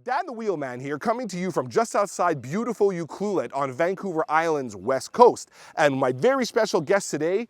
Dan the Wheelman here, coming to you from just outside beautiful Ucluelet on Vancouver Island's west coast. And my very special guest today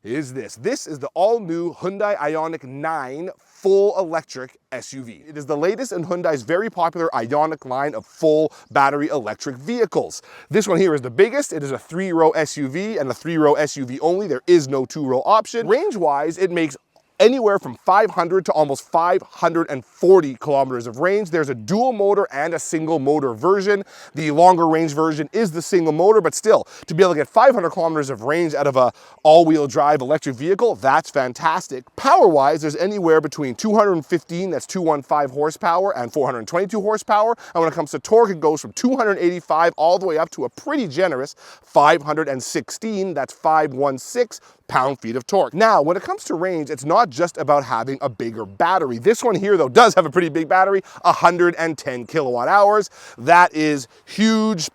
is this. This is the all-new Hyundai Ioniq 9 full electric SUV. It is the latest in Hyundai's very popular Ioniq line of full battery electric vehicles. This one here is the biggest. It is a 3-row SUV and a 3-row SUV only. There is no 2-row option. Range-wise, it makes anywhere from 500 to almost 540 kilometers of range. There's a dual motor and a single motor version. The longer range version is the single motor, but still, to be able to get 500 kilometers of range out of a all-wheel drive electric vehicle, that's fantastic. Power-wise, there's anywhere between 215, that's 215 horsepower, and 422 horsepower. And when it comes to torque, it goes from 285 all the way up to a pretty generous 516, that's 516 pound-feet of torque. Now, when it comes to range, it's not just about having a bigger battery. This one here, though, does have a pretty big battery, 110 kilowatt hours. That is huge.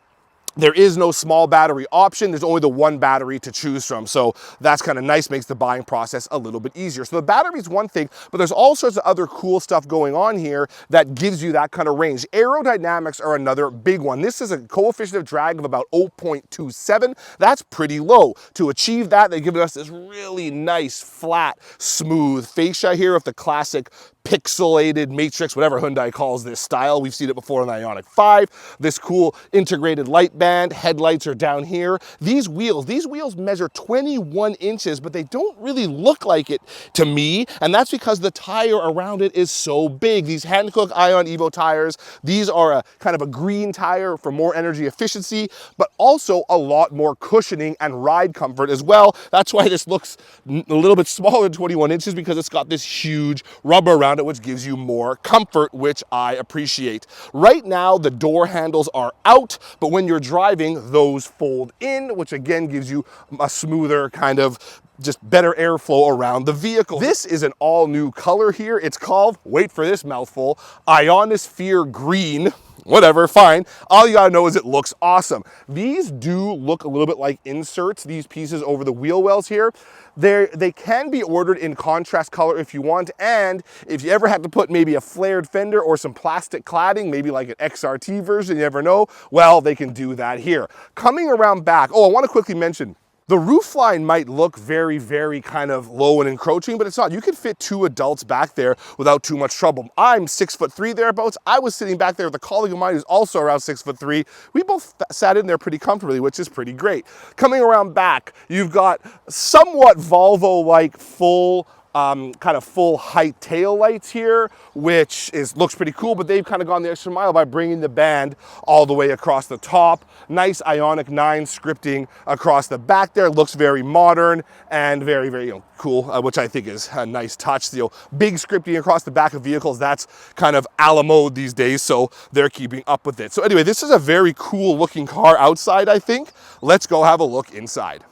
There is no small battery option. There's only the one battery to choose from. So that's kind of nice, makes the buying process a little bit easier. So the battery is one thing, but there's all sorts of other cool stuff going on here that gives you that kind of range. Aerodynamics are another big one. This is a coefficient of drag of about 0.27. That's pretty low. To achieve that, they've given us this really nice, flat, smooth fascia here with the classic pixelated matrix, whatever Hyundai calls this style. We've seen it before in the Ioniq 5. This cool integrated light band, headlights are down here. These wheels measure 21 inches, but they don't really look like it to me, and that's because the tire around it is so big. These Hankook Ion Evo tires, these are a kind of a green tire for more energy efficiency, but also a lot more cushioning and ride comfort as well. That's why this looks a little bit smaller than 21 inches, because it's got this huge rubber around it, which gives you more comfort, which I appreciate. Right now, the door handles are out, but when you're driving, those fold in, which again gives you a smoother kind of just better airflow around the vehicle. This is an all-new color here. It's called, wait for this mouthful, Ionosphere Green. Whatever, fine. All you gotta know is it looks awesome. These do look a little bit like inserts, these pieces over the wheel wells here. They can be ordered in contrast color if you want, and if you ever had to put maybe a flared fender or some plastic cladding, maybe like an XRT version, you never know, well, they can do that here. Coming around back, oh, I wanna quickly mention, the roofline might look very, very kind of low and encroaching, but it's not. You can fit 2 adults back there without too much trouble. I'm 6'3" thereabouts. I was sitting back there with a colleague of mine who's also around 6'3". We both sat in there pretty comfortably, which is pretty great. Coming around back, you've got somewhat Volvo-like full kind of full height tail lights here, which looks pretty cool, but they've kind of gone the extra mile by bringing the band all the way across the top. Nice Ioniq 9 scripting across the back there. Looks very modern and very, very cool, which I think is a nice touch. Big scripting across the back of vehicles, that's kind of a la mode these days, so they're keeping up with it. So anyway, this is a very cool looking car outside, I think. Let's go have a look inside.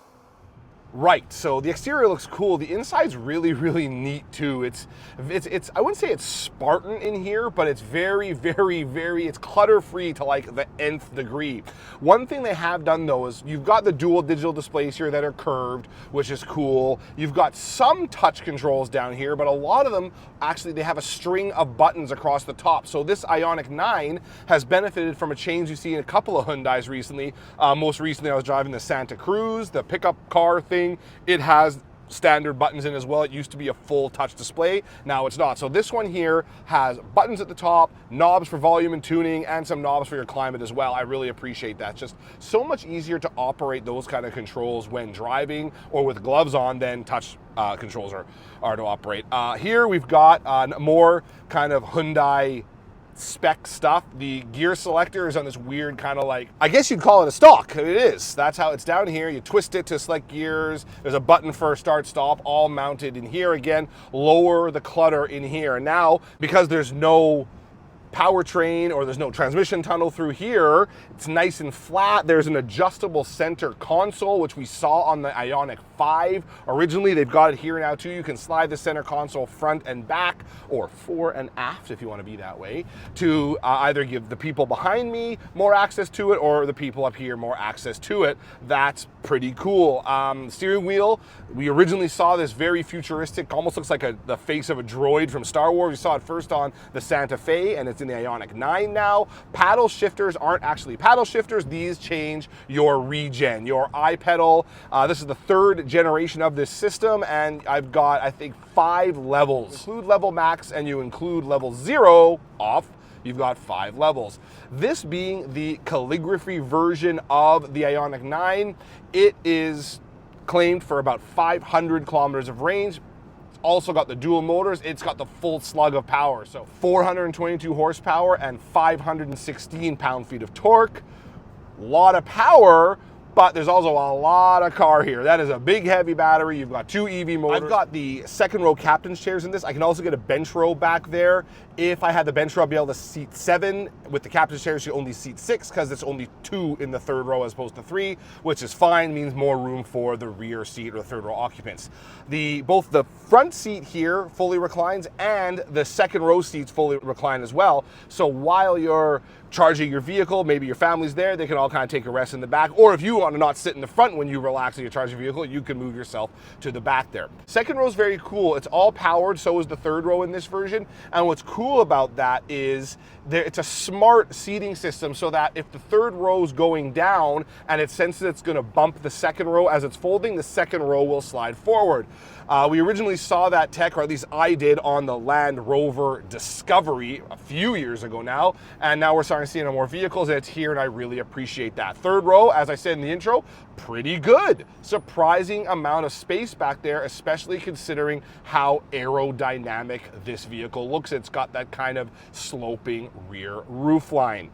Right, so the exterior looks cool. The inside's really, really neat too. It's I wouldn't say it's Spartan in here, but it's very, very, very, it's clutter-free to like the nth degree. One thing they have done though is you've got the dual digital displays here that are curved, which is cool. You've got some touch controls down here, but a lot of them, actually, they have a string of buttons across the top. So this Ioniq 9 has benefited from a change you see in a couple of Hyundais recently. Most recently, I was driving the Santa Cruz, the pickup car thing. It has standard buttons in as well. It used to be a full touch display. Now it's not. So this one here has buttons at the top, knobs for volume and tuning, and some knobs for your climate as well. I really appreciate that. It's just so much easier to operate those kind of controls when driving or with gloves on than touch controls are to operate. Here we've got more kind of Hyundai spec stuff. The gear selector is on this weird kind of like, I guess you'd call it a stalk. It is. That's how it's down here. You twist it to select gears. There's a button for start stop, all mounted in here. Again, lower the clutter in here. And now, because there's no powertrain or there's no transmission tunnel through here, it's nice and flat. There's an adjustable center console, which we saw on the Ioniq 5 originally. They've got it here now too. You can slide the center console front and back, or fore and aft if you want to be that way, to either give the people behind me more access to it or the people up here more access to it. That's pretty cool. Steering wheel, we originally saw this very futuristic, almost looks like the face of a droid from Star Wars. We saw it first on the Santa Fe, and it's in the Ioniq 9 now. Paddle shifters aren't actually paddle shifters. These change your regen, your iPedal. This is the 3rd generation of this system, and I've got, I think, 5 levels. Include level max and you include level 0 off, you've got 5 levels. This being the calligraphy version of the Ioniq 9, it is claimed for about 500 kilometers of range. It's also got the dual motors. It's got the full slug of power. So 422 horsepower and 516 pound-feet of torque. A lot of power, but there's also a lot of car here. That is a big, heavy battery. You've got 2 EV motors. I've got the 2nd row captain's chairs in this. I can also get a bench row back there. If I had the bench row, I'd be able to seat 7. With the captain's chairs, you only seat 6 because it's only 2 in the 3rd row as opposed to 3, which is fine, means more room for the rear seat or the 3rd row occupants. Both the front seat here fully reclines and the 2nd row seats fully recline as well. So while you're charging your vehicle, maybe your family's there, they can all kind of take a rest in the back. Or if you want to not sit in the front when you relax and you charge your vehicle, you can move yourself to the back there. 2nd row is very cool. It's all powered, so is the 3rd row in this version. And what's cool about that is it's a smart seating system so that if the 3rd row is going down and it senses it's going to bump the 2nd row as it's folding, the 2nd row will slide forward. We originally saw that tech, or at least I did, on the Land Rover Discovery a few years ago now, and now we're starting to see it on more vehicles, and it's here, and I really appreciate that. 3rd row, as I said in the intro, pretty good. Surprising amount of space back there, especially considering how aerodynamic this vehicle looks. It's got that kind of sloping rear roofline.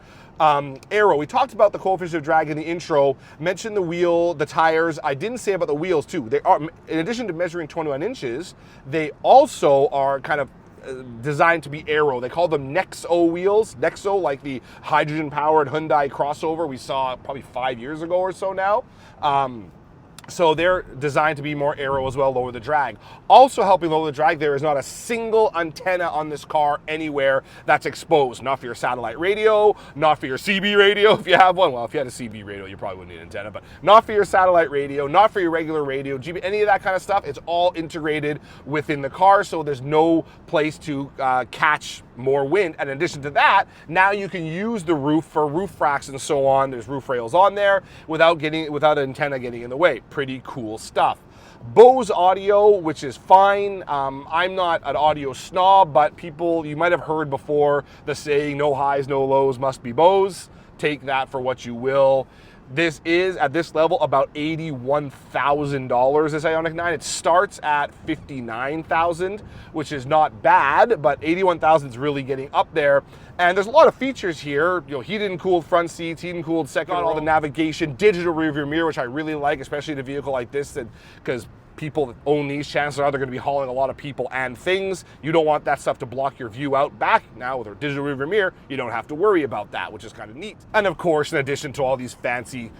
Aero, we talked about the coefficient of drag in the intro, mentioned the wheel, the tires. I didn't say about the wheels too. They are, in addition to measuring 21 inches, they also are kind of designed to be aero. They call them Nexo wheels. Nexo, like the hydrogen-powered Hyundai crossover we saw probably 5 years ago or so now. So they're designed to be more aero as well, lower the drag. Also helping lower the drag, there is not a single antenna on this car anywhere that's exposed. Not for your satellite radio, not for your CB radio if you have one. Well, if you had a CB radio, you probably wouldn't need an antenna, but not for your satellite radio, not for your regular radio, GB, any of that kind of stuff. It's all integrated within the car, so there's no place to catch more wind. And in addition to that, now you can use the roof for roof racks and so on. There's roof rails on there without an antenna getting in the way. Pretty cool stuff. Bose audio, which is fine. I'm not an audio snob, but people, you might have heard before the saying, no highs, no lows, must be Bose. Take that for what you will. This is, at this level, about $81,000, this Ioniq 9. It starts at $59,000, which is not bad, but $81,000 is really getting up there. And there's a lot of features here, heated and cooled front seats, heated and cooled second row, all the navigation, digital rearview mirror, which I really like, especially in a vehicle like this, because people that own these, chances are they're going to be hauling a lot of people and things. You don't want that stuff to block your view out back. Now with a digital rearview mirror, you don't have to worry about that, which is kind of neat. And of course, in addition to all these fancy,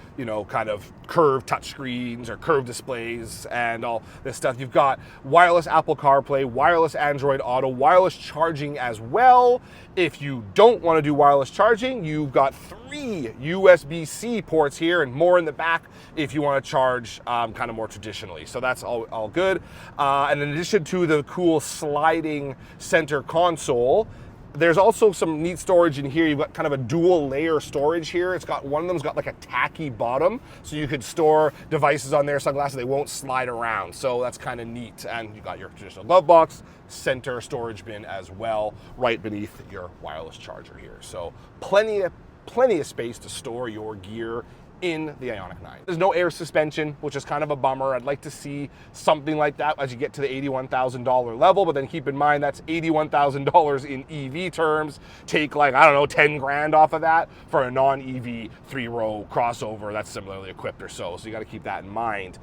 kind of curved touchscreens or curved displays and all this stuff, you've got wireless Apple CarPlay, wireless Android Auto, wireless charging as well. If you don't want to do wireless charging, you've got 3 USB-C ports here and more in the back if you want to charge kind of more traditionally. So that's all good. And in addition to the cool sliding center console, there's also some neat storage in here. You've got kind of a dual layer storage here. One of them's got like a tacky bottom, so you could store devices on there, sunglasses, they won't slide around. So that's kind of neat. And you got your traditional glove box, center storage bin as well, right beneath your wireless charger here. So plenty of space to store your gear in the Ioniq 9. There's no air suspension, which is kind of a bummer. I'd like to see something like that as you get to the $81,000 level, but then keep in mind that's $81,000 in EV terms. Take 10 grand off of that for a non-EV 3-row crossover that's similarly equipped or so. So you got to keep that in mind.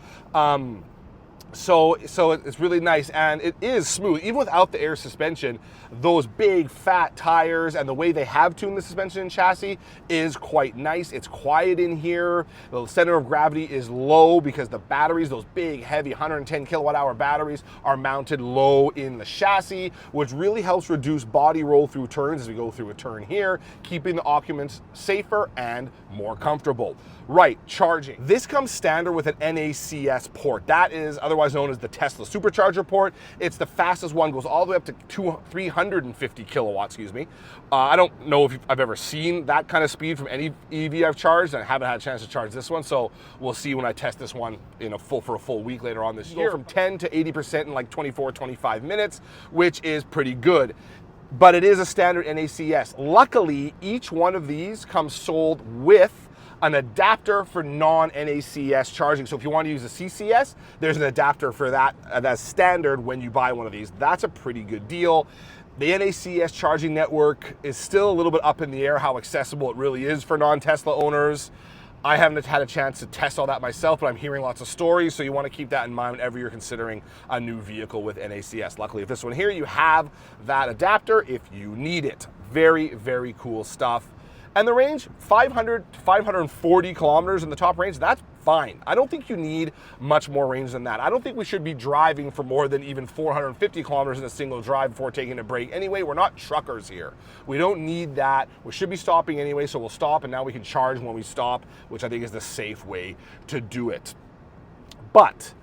So it's really nice, and it is smooth. Even without the air suspension, those big fat tires and the way they have tuned the suspension and chassis is quite nice. It's quiet in here. The center of gravity is low because the batteries, those big, heavy 110 kilowatt hour batteries, are mounted low in the chassis, which really helps reduce body roll through turns as we go through a turn here, keeping the occupants safer and more comfortable. Right, charging. This comes standard with an NACS port. That is, otherwise otherwise known as the Tesla supercharger port. It's the fastest one, goes all the way up to 350 kilowatts, excuse me. I don't know if I've ever seen that kind of speed from any EV I've charged, and I haven't had a chance to charge this one, so we'll see when I test this one for a full week later on this year. From 10 to 80% in like 24, 25 minutes, which is pretty good. But it is a standard NACS. Luckily, each one of these comes sold with an adapter for non-NACS charging. So if you want to use a CCS, there's an adapter for that that's standard when you buy one of these. That's a pretty good deal. The NACS charging network is still a little bit up in the air how accessible it really is for non-Tesla owners. I haven't had a chance to test all that myself, but I'm hearing lots of stories, so you want to keep that in mind whenever you're considering a new vehicle with NACS. Luckily, with this one here, you have that adapter if you need it. Very, very cool stuff. And the range, 500 to 540 kilometers in the top range, that's fine. I don't think you need much more range than that. I don't think we should be driving for more than even 450 kilometers in a single drive before taking a break. Anyway, we're not truckers here. We don't need that. We should be stopping anyway, so we'll stop, and now we can charge when we stop, which I think is the safe way to do it. But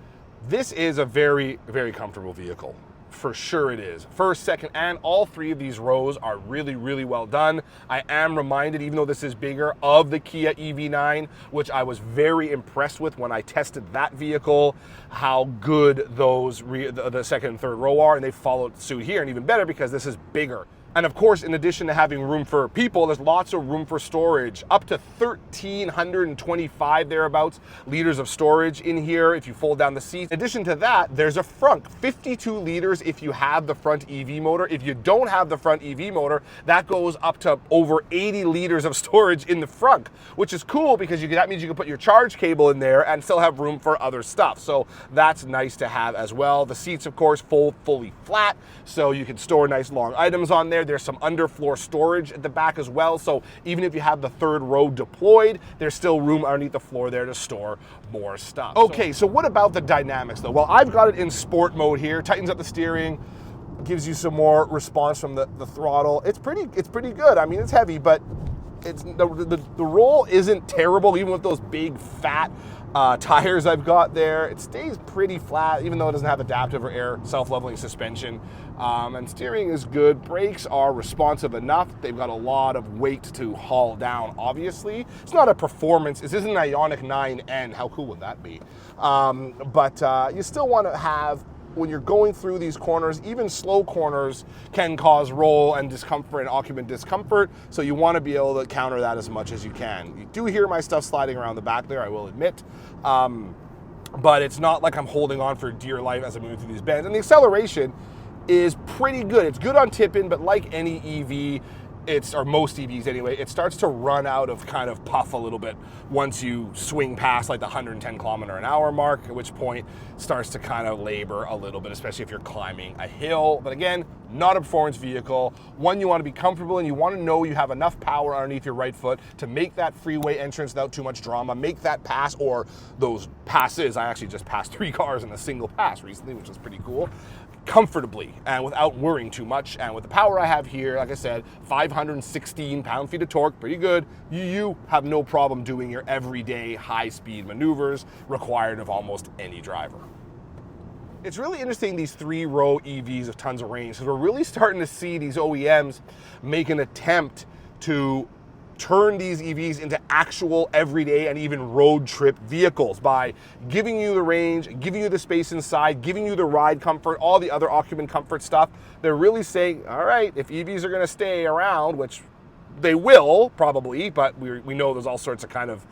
this is a very, very comfortable vehicle. For sure it is. First, second, and all three of these rows are really, really well done. I am reminded, even though this is bigger, of the Kia EV9, which I was very impressed with when I tested that vehicle, how good those the second and third row are, and they followed suit here, and even better because this is bigger. And of course, in addition to having room for people, there's lots of room for storage, up to 1,325 thereabouts liters of storage in here if you fold down the seats. In addition to that, there's a front, 52 liters if you have the front EV motor. If you don't have the front EV motor, that goes up to over 80 liters of storage in the front, which is cool because that means you can put your charge cable in there and still have room for other stuff. So that's nice to have as well. The seats, of course, fold fully flat, so you can store nice long items on there. There's some underfloor storage at the back as well, so even if you have the third row deployed, there's still room underneath the floor there to store more stuff. Okay, so what about the dynamics though? Well, I've got it in sport mode here. Tightens up the steering, gives you some more response from the throttle. It's pretty good. I mean, it's heavy, but it's the roll isn't terrible, even with those big fat tires I've got there. It stays pretty flat, even though it doesn't have adaptive or air self-leveling suspension. And steering is good. Brakes are responsive enough. They've got a lot of weight to haul down, obviously. It's not a performance. This isn't an Ioniq 9N. How cool would that be? But you still want to have, when you're going through these corners, even slow corners can cause roll and discomfort and occupant discomfort, so you want to be able to counter that as much as you can. You do hear my stuff sliding around the back there, I will admit, but it's not like I'm holding on for dear life as I move through these bends. And the acceleration is pretty good. It's good on tip-in, but like any EV, or most EVs anyway, it starts to run out of kind of puff a little bit once you swing past like the 110 kilometer an hour mark, at which point it starts to kind of labor a little bit, especially if you're climbing a hill. But again, not a performance vehicle. One, you want to be comfortable and you want to know you have enough power underneath your right foot to make that freeway entrance without too much drama, make that pass, or those passes. I actually just passed 3 cars in a single pass recently, which was pretty cool, comfortably and without worrying too much. And with the power I have here, like I said, 516 pound-feet of torque, pretty good. You have no problem doing your everyday high-speed maneuvers required of almost any driver. It's really interesting, these 3-row EVs of tons of range, because we're really starting to see these OEMs make an attempt to turn these EVs into actual everyday and even road trip vehicles by giving you the range, giving you the space inside, giving you the ride comfort, all the other occupant comfort stuff. They're really saying, all right, if EVs are going to stay around, which they will probably, but we know there's all sorts of kind of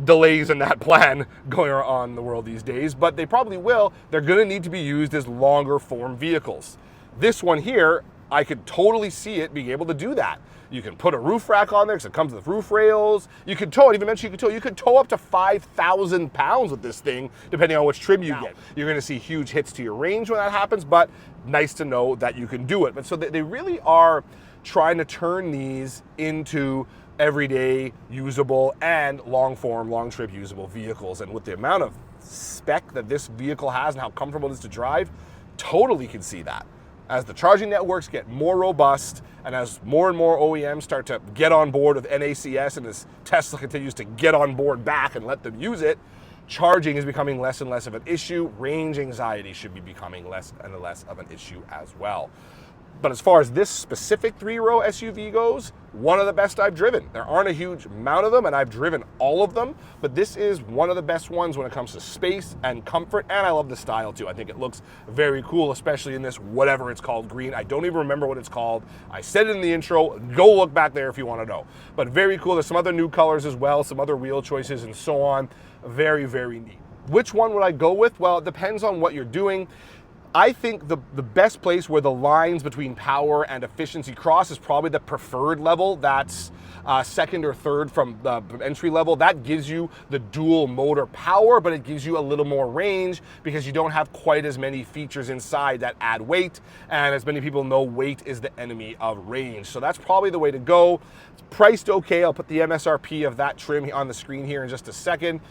delays in that plan going on in the world these days, but they probably will. They're going to need to be used as longer form vehicles. This one here, I could totally see it being able to do that. You can put a roof rack on there because it comes with roof rails. You can tow it, even mentioned you could tow up to 5,000 pounds with this thing, depending on which trim you get. You're gonna see huge hits to your range when that happens, but nice to know that you can do it. But so they really are trying to turn these into everyday usable and long form, long trip usable vehicles. And with the amount of spec that this vehicle has and how comfortable it is to drive, totally can see that. As the charging networks get more robust and as more and more OEMs start to get on board with NACS and as Tesla continues to get on board back and let them use it, charging is becoming less and less of an issue. Range anxiety should be becoming less and less of an issue as well. But as far as this specific 3-row SUV goes, one of the best I've driven. There aren't a huge amount of them, and I've driven all of them, but this is one of the best ones when it comes to space and comfort, and I love the style too. I think it looks very cool, especially in this whatever it's called green. I don't even remember what it's called. I said it in the intro. Go look back there if you want to know. But very cool. There's some other new colors as well, some other wheel choices and so on. Very, very neat. Which one would I go with? Well, it depends on what you're doing. I think the best place where the lines between power and efficiency cross is probably the preferred level. That's second or third from the entry level. That gives you the dual motor power, but it gives you a little more range because you don't have quite as many features inside that add weight. And as many people know, weight is the enemy of range. So that's probably the way to go. It's priced okay. I'll put the MSRP of that trim on the screen here in just a second.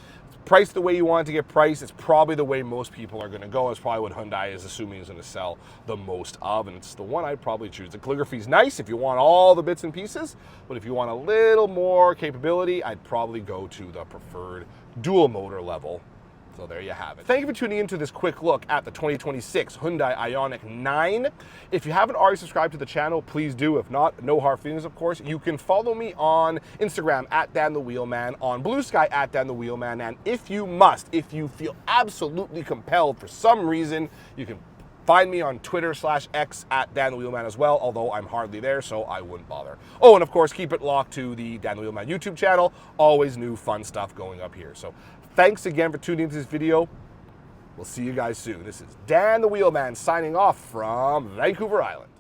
Priced the way you want it to get priced. It's probably the way most people are going to go. It's probably what Hyundai is assuming is going to sell the most of, and it's the one I'd probably choose. The calligraphy is nice if you want all the bits and pieces, but if you want a little more capability, I'd probably go to the preferred dual motor level. So there you have it. Thank you for tuning into this quick look at the 2026 Hyundai Ioniq 9. If you haven't already subscribed to the channel, please do. If not, no hard feelings, of course. You can follow me on Instagram at Dan the Wheelman, on Blue Sky at Dan the Wheelman, and if you feel absolutely compelled for some reason, you can find me on Twitter/X at Dan the Wheelman as well, although I'm hardly there, so I wouldn't bother. Oh, and of course, keep it locked to the Dan the Wheelman YouTube channel. Always new fun stuff going up here. So thanks again for tuning into this video. We'll see you guys soon. This is Dan the Wheelman signing off from Vancouver Island.